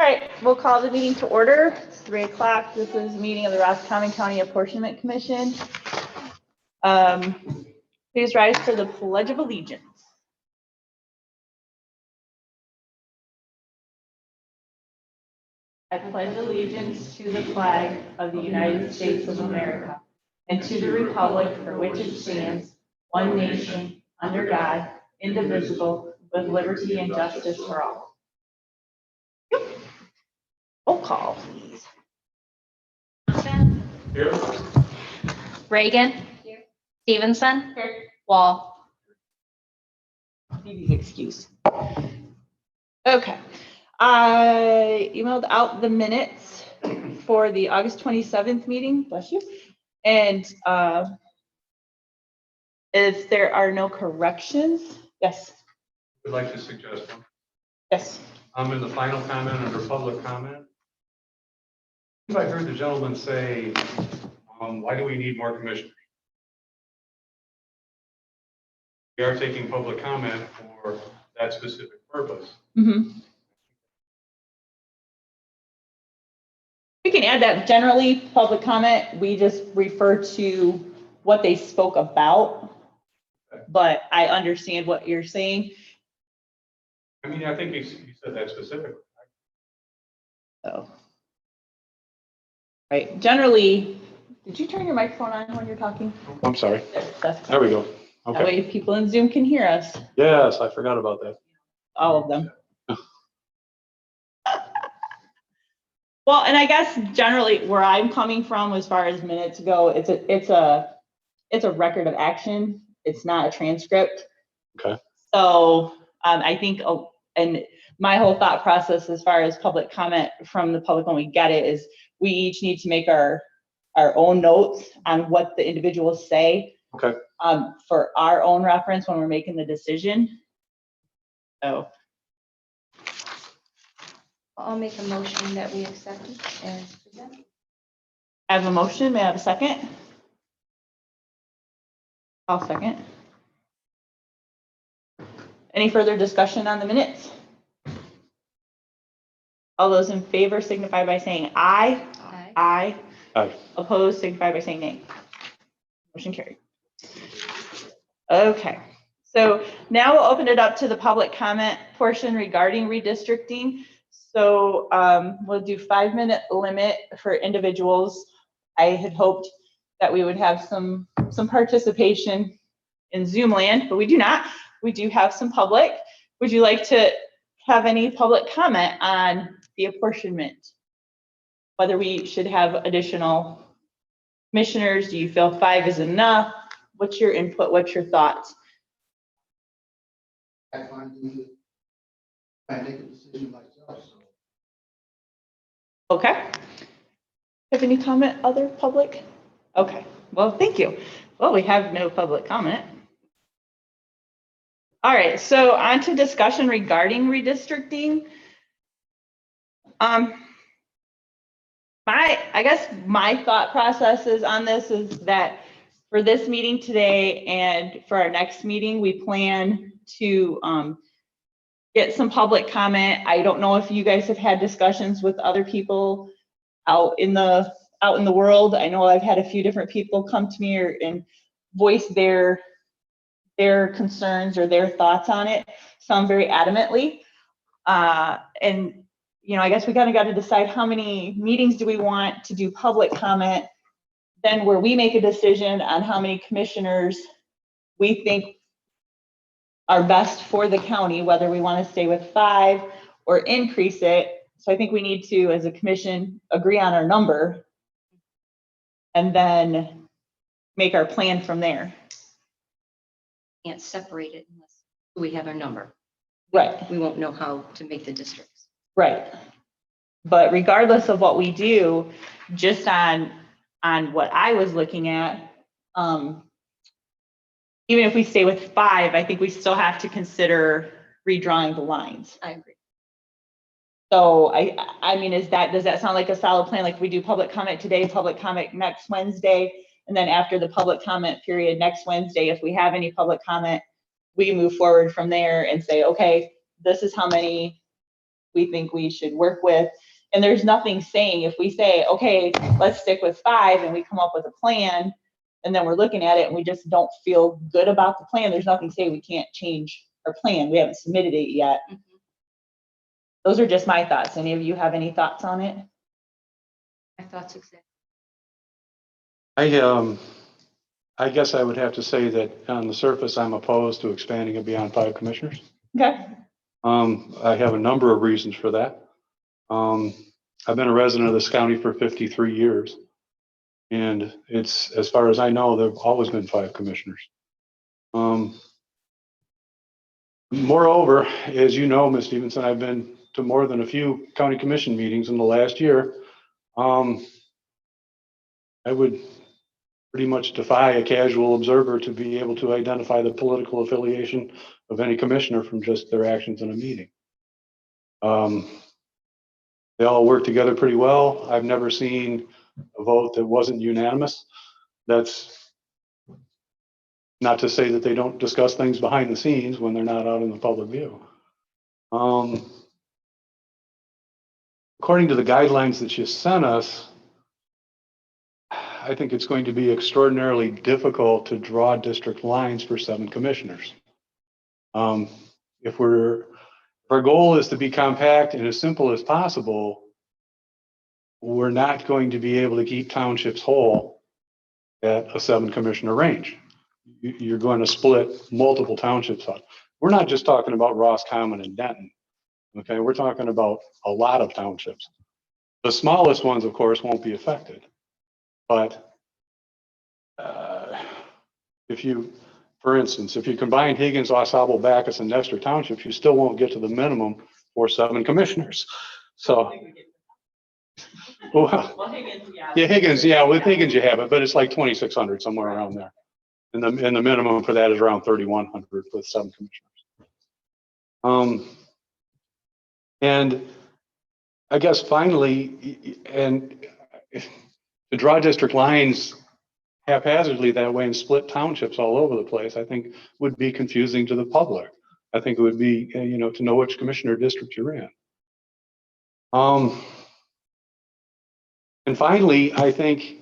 All right, we'll call the meeting to order. It's 3 o'clock. This is a meeting of the Roscommon County Apportionment Commission. Please rise for the Pledge of Allegiance. I pledge allegiance to the flag of the United States of America and to the republic for which it stands, one nation, under God, indivisible, with liberty and justice for all. Roll call, please. Here. Reagan. Here. Stevenson. Here. Wall. Phoebe's excuse. Okay. I emailed out the minutes for the August 27th meeting, bless you. And if there are no corrections, yes. Would like to suggest one. Yes. In the final comment under public comment, I heard the gentleman say, why do we need more commissioners? We are taking public comment for that specific purpose. Mm-hmm. We can add that generally, public comment, we just refer to what they spoke about, but I understand what you're saying. I mean, I think he said that specifically. So, right, generally, did you turn your microphone on when you're talking? I'm sorry. That's, There we go. that Okay. way people in Zoom can hear us, Yes, I forgot about that. all of them. Well, and I guess generally where I'm coming from as far as minutes go, it's a record of action. It's not a transcript. Okay. So I think, and my whole thought process as far as public comment from the public when we get it is we each need to make our own notes on what the individuals say. Okay. For our own reference when we're making the decision. So. I'll make a motion that we accept it as presented. I have a motion. May I have a second? I'll second. Any further discussion on the minutes? All those in favor signify by saying aye. Aye. Aye. Aye. Opposed signify by saying nay. Motion carried. Okay, so now we'll open it up to the public comment portion regarding redistricting. So we'll do 5-minute limit for individuals. I had hoped that we would have some participation in Zoom land, but we do not. We do have some public. Would you like to have any public comment on the apportionment? Whether we should have additional commissioners? Do you feel 5 is enough? What's your input? What's your thoughts? I make a decision myself, so. Okay. Have any comment, other public? Okay, well, thank you. Well, we have no public comment. All right, so on to discussion regarding redistricting. I guess my thought processes on this is that for this meeting today and for our next meeting, we plan to get some public comment. I don't know if you guys have had discussions with other people out in the world. I know I've had a few different people come to me and voice their concerns or their thoughts on it, some very adamantly. And you know, I guess we kind of got to decide how many meetings do we want to do public comment, then where we make a decision on how many commissioners we think are best for the county, whether we want to stay with 5 or increase it. So I think we need to, as a commission, agree on our number and then make our plan from there. Can't separate it unless we have our number. Right. We won't know how to make the districts. Right. But regardless of what we do, just on what I was looking at, even if we stay with 5, I think we still have to consider redrawing the lines. I agree. So I mean, does that sound like a solid plan? Like we do public comment today, public comment next Wednesday, and then after the public comment period next Wednesday, if we have any public comment, we move forward from there and say, okay, this is how many we think we should work with. And there's nothing saying, if we say, okay, let's stick with 5 and we come up with a plan, and then we're looking at it and we just don't feel good about the plan, there's nothing saying we can't change our plan. We haven't submitted it yet. Mhm. Those are just my thoughts. Any of you have any thoughts on it? My thoughts exactly. I guess I would have to say that on the surface, I'm opposed to expanding it beyond 5 commissioners. Okay. I have a number of reasons for that. I've been a resident of this county for 53 years. And it's, as far as I know, there've always been 5 commissioners. Moreover, as you know, Ms. Stevenson, I've been to more than a few county commission meetings in the last year. I would pretty much defy a casual observer to be able to identify the political affiliation of any commissioner from just their actions in a meeting. They all work together pretty well. I've never seen a vote that wasn't unanimous. That's not to say that they don't discuss things behind the scenes when they're not out in the public view. According to the guidelines that you sent us, I think it's going to be extraordinarily difficult to draw district lines for 7 commissioners. If our goal is to be compact and as simple as possible, we're not going to be able to keep townships whole at a 7 commissioner range. You're going to split multiple townships up. We're not just talking about Roscommon and Denton. Okay, we're talking about a lot of townships. The smallest ones, of course, won't be affected. But for instance, if you combine Higgins, Osable, Backus, and Nestor townships, you still won't get to the minimum for 7 commissioners. So, well, Higgins, yeah. yeah, Higgins, yeah, with Higgins you have it, but it's like 2,600 somewhere around there. And the minimum for that is around 3,100 with 7 commissioners. And I guess finally, and to draw district lines haphazardly that way and split townships all over the place, I think would be confusing to the public. I think it would be, to know which commissioner district you're in. And finally, I think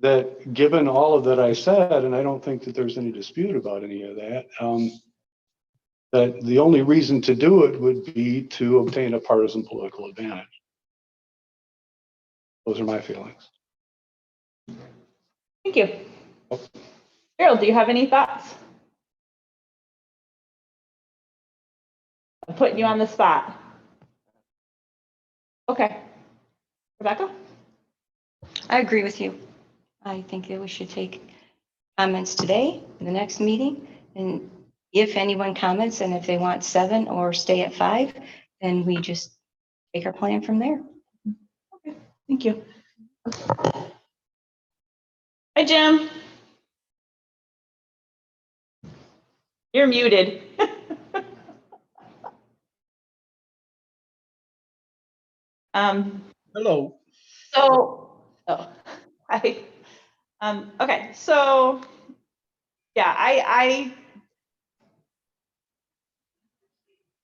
that given all of that I said, and I don't think that there's any dispute about any of that, that the only reason to do it would be to obtain a partisan political advantage. Those are my feelings. Thank you. Harold, do you have any thoughts? I'm putting you on the spot. Okay. Rebecca? I agree with you. I think that we should take comments today in the next meeting. And if anyone comments and if they want 7 or stay at 5, then we just take our plan from there. Okay, thank you. Hi, Jim. You're muted. Hello. Okay, so, yeah, I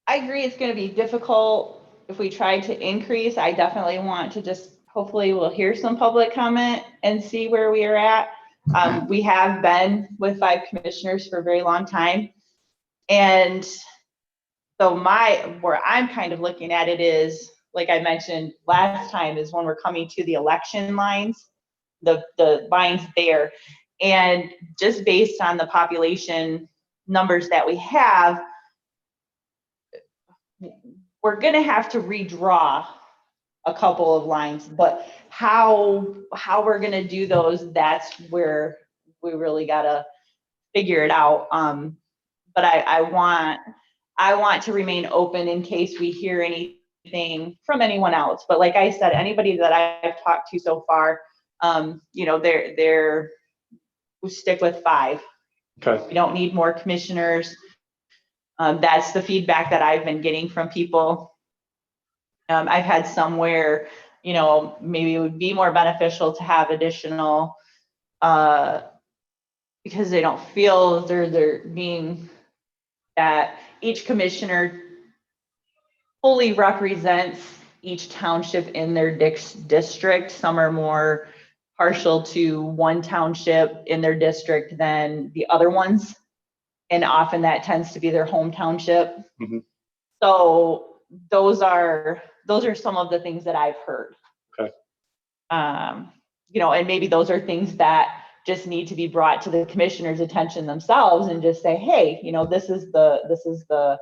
agree it's gonna be difficult if we try to increase. I definitely want to just, hopefully we'll hear some public comment and see where we are at. We have been with 5 commissioners for a very long time. And so where I'm kind of looking at it is, like I mentioned last time, is when we're coming to the election lines, the lines there. And just based on the population numbers that we have, we're gonna have to redraw a couple of lines, but how we're gonna do those, that's where we really gotta figure it out. But I want to remain open in case we hear anything from anyone else. But like I said, anybody that I've talked to so far, we stick with 5. Okay. We don't need more commissioners. That's the feedback that I've been getting from people. I've had somewhere, maybe it would be more beneficial to have additional, because they don't feel they're being, that each commissioner fully represents each township in their district. Some are more partial to one township in their district than the other ones. And often that tends to be their home township. Mhm. So those are some of the things that I've heard. Okay. You know, and maybe those are things that just need to be brought to the commissioner's attention themselves and just say, hey, you know, this is the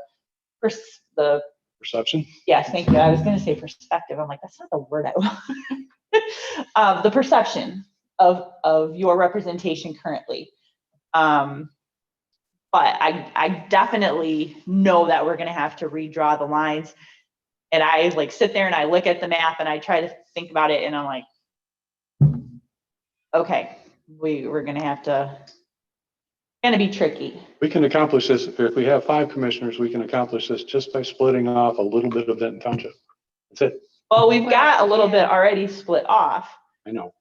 Perception? yes, thank you. I was going to say perspective. I'm like, that's not the word I want. The perception of your representation currently. But I definitely know that we're going to have to redraw the lines. And I like sit there and I look at the map and I try to think about it and I'm like, okay, we're going to have to, going to be tricky. We can accomplish this, if we have 5 commissioners, we can accomplish this just by splitting off a little bit of Denton Township. That's it. Well, we've got a little bit already split off, I know.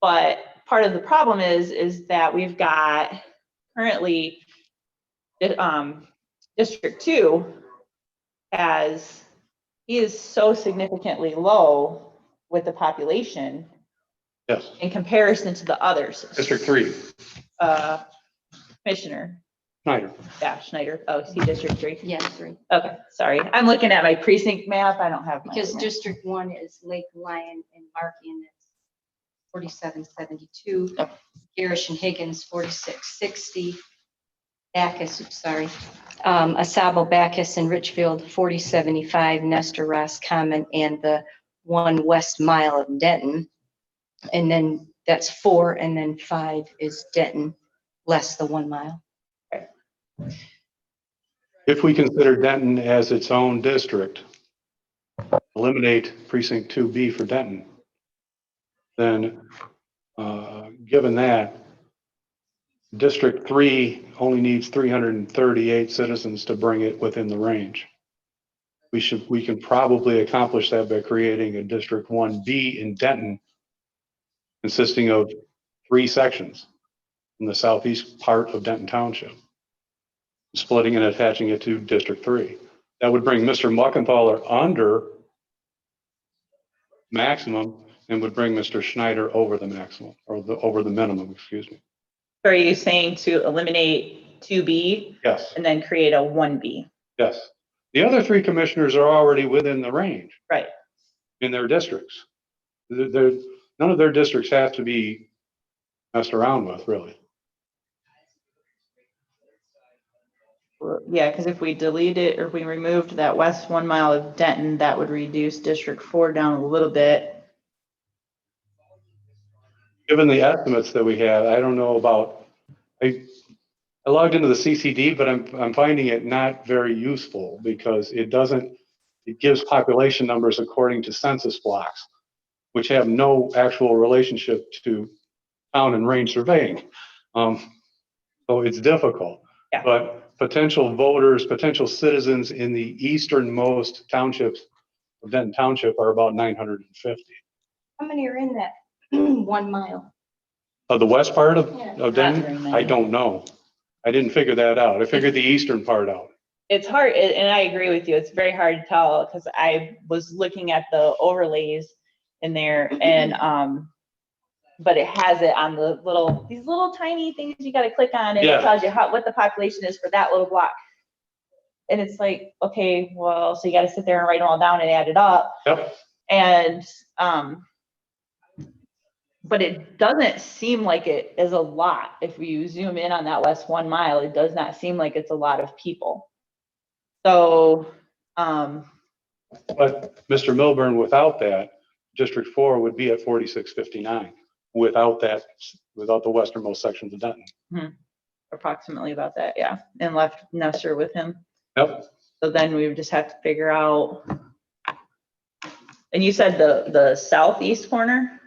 but part of the problem is that we've got currently District 2 he is so significantly low with the population Yes. in comparison to the others. District 3, Commissioner, Snyder. yeah, Schneider. Oh, see District 3. Yes, 3. Okay, sorry. I'm looking at my precinct map. I don't have my Because map. District 1 is Lake Lion and Markin, it's 4772. Okay. Garish and Higgins, 4660. Bacchus, sorry. Asabo, Bacchus, and Richfield, 4075, Nestor, Roscommon, and the 1 west mile of Denton. And then that's 4, and then 5 is Denton, less the 1 mile. If we consider Denton as its own district, eliminate precinct 2B for Denton, then given that, District 3 only needs 338 citizens to bring it within the range. We can probably accomplish that by creating a District 1B in Denton, consisting of 3 sections in the southeast part of Denton Township, splitting and attaching it to District 3. That would bring Mr. Muckenthaler under maximum and would bring Mr. Schneider over the maximum, or over the minimum, excuse me. Are you saying to eliminate 2B Yes, and then create a 1B? yes. The other 3 commissioners are already within the range Right. in their districts. None of their districts have to be messed around with, really. Yeah, because if we deleted or if we removed that west 1 mile of Denton, that would reduce District 4 down a little bit. Given the estimates that we have, I don't know about, I logged into the CCD, but I'm finding it not very useful because it gives population numbers according to census blocks, which have no actual relationship to town and range surveying. So it's difficult. Yeah. But potential voters, potential citizens in the easternmost townships of Denton Township are about 950. How many are in that 1 mile? Of the west part of Yeah. Not Denton, very many. I don't know. I didn't figure that out. I figured the eastern part out. It's hard, and I agree with you. It's very hard to tell because I was looking at the overlays in there and, but it has it on these little tiny things you got to click on and Yeah. it tells you what the population is for that little block. And it's like, okay, well, so you got to sit there and write them all down and add it up. Yep. And, but it doesn't seem like it is a lot. If you zoom in on that west 1 mile, it does not seem like it's a lot of people. So, But Mr. Milburn, without that, District 4 would be at 4659 without the westernmost sections of Denton. approximately about that, yeah, and left Nestor with him. Yep. So then we would just have to figure out. And you said the southeast corner?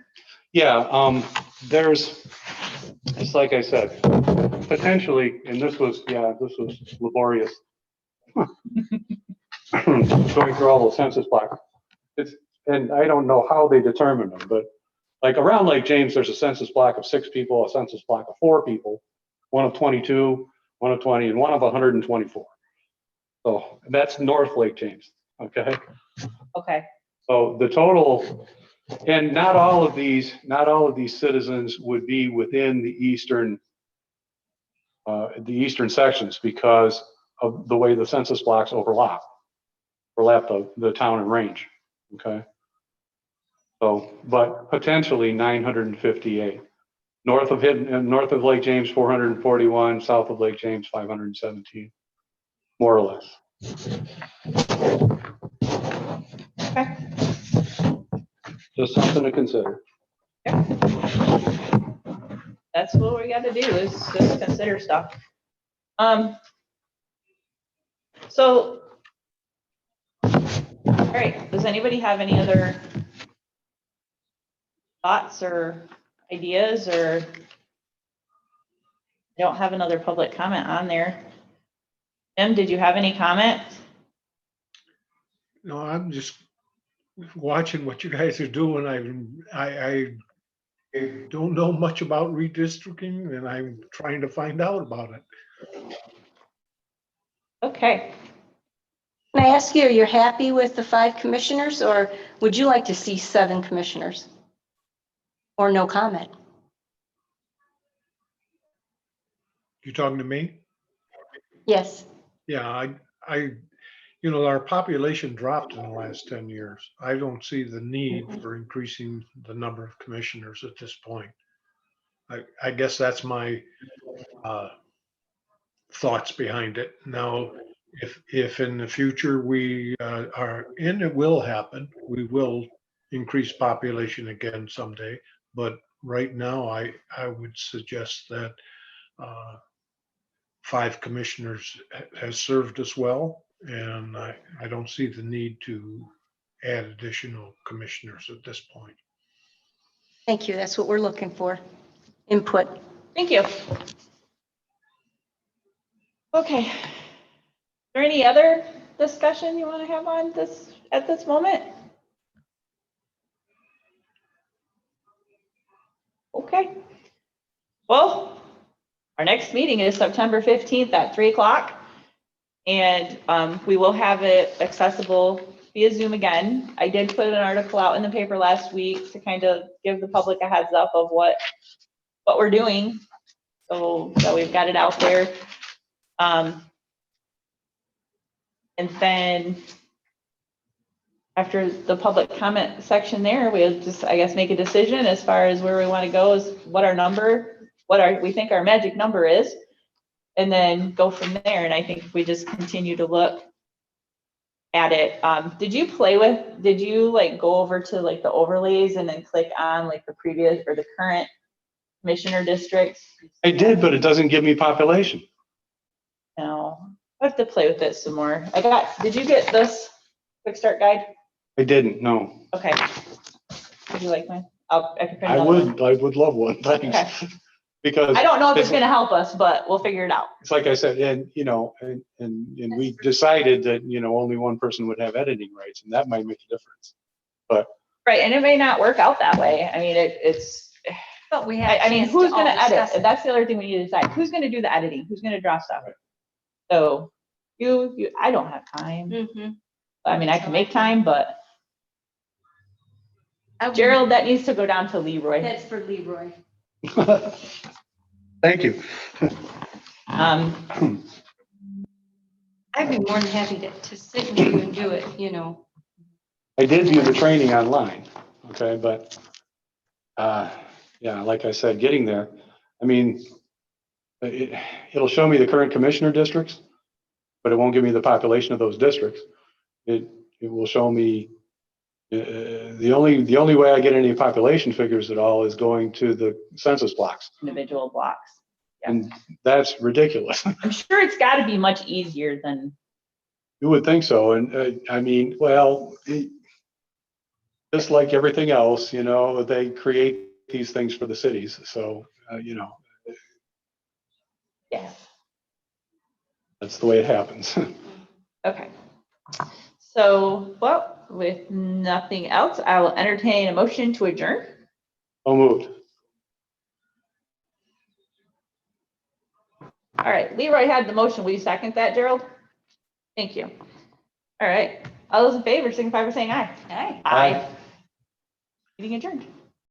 Yeah, there's, it's like I said, potentially, and this was laborious. Going through all the census blocks. And I don't know how they determined them, but like around Lake James, there's a census block of 6 people, a census block of 4 people, one of 22, one of 20, and one of 124. So that's North Lake James. okay? Okay, So the total, and not all of these citizens would be within the eastern sections because of the way the census blocks overlap the town and range, okay? So, but potentially 958. North of Lake James, 441, south of Lake James, 517, more or less. okay. Just something to consider. That's what we gotta do is just consider stuff. So, all right, does anybody have any other thoughts or ideas, or I don't have another public comment on there. Tim, did you have any comment? No, I'm just watching what you guys are doing. I don't know much about redistricting and I'm trying to find out about it. Okay, Can I ask you, you're happy with the 5 commissioners, or would you like to see 7 commissioners? Or no comment? You talking to me? Yes. Yeah, our population dropped in the last 10 years. I don't see the need for increasing the number of commissioners at this point. I guess that's my thoughts behind it. Now, if in the future we are, and it will happen, we will increase population again someday. But right now, I would suggest that 5 commissioners has served us well, and I don't see the need to add additional commissioners at this point. Thank you. That's what we're looking for. Input. thank you. Okay. Is there any other discussion you want to have on this at this moment? Okay. Well, our next meeting is September 15th at 3 o'clock. And we will have it accessible via Zoom again. I did put an article out in the paper last week to kind of give the public a heads up of what we're doing. So we've got it out there. And then after the public comment section there, we'll just, I guess, make a decision as far as where we want to go, is what we think our magic number is, and then go from there. And I think if we just continue to look at it, did you like go over to like the overlays and then click on like the previous or the current commissioner districts? I did, but it doesn't give me population. No, I have to play with it some more. Did you get this quick start guide? I didn't, no. Okay. Would you like mine? I can print another one. I would love one, thanks. Okay. Because I don't know if it's gonna help us, but we'll figure it out. it's like I said, and we decided that, only one person would have editing rights, and that might make a difference. Right, and it may not work out that way. I mean, it's, But we have. I mean, chance to who's gonna all discuss edit? it. That's the other thing we need to decide. Who's gonna do the editing? Who's gonna draw stuff? So I don't have time. Mhm. I mean, I can make time, but I would- Gerald, that needs to go down to Leroy. That's for Leroy. Thank you. Um, I'd be more than happy to sit with you and do it, I did view the training online, okay, but, yeah, like I said, getting there, I mean, it'll show me the current commissioner districts, but it won't give me the population of those districts. It will show me, the only way I get any population figures at all is going to the census blocks, individual blocks. Yeah. and that's ridiculous. I'm sure it's gotta be much easier than, You would think so, and I mean, well, just like everything else, they create these things for the cities, so, yeah. that's the way it happens. Okay. So, well, with nothing else, I will entertain a motion to adjourn. So moved. All right, Leroy had the motion. Will you second that, Gerald? Thank you. All right, All those in favor, signify by saying aye. Aye. Aye. Meeting adjourned.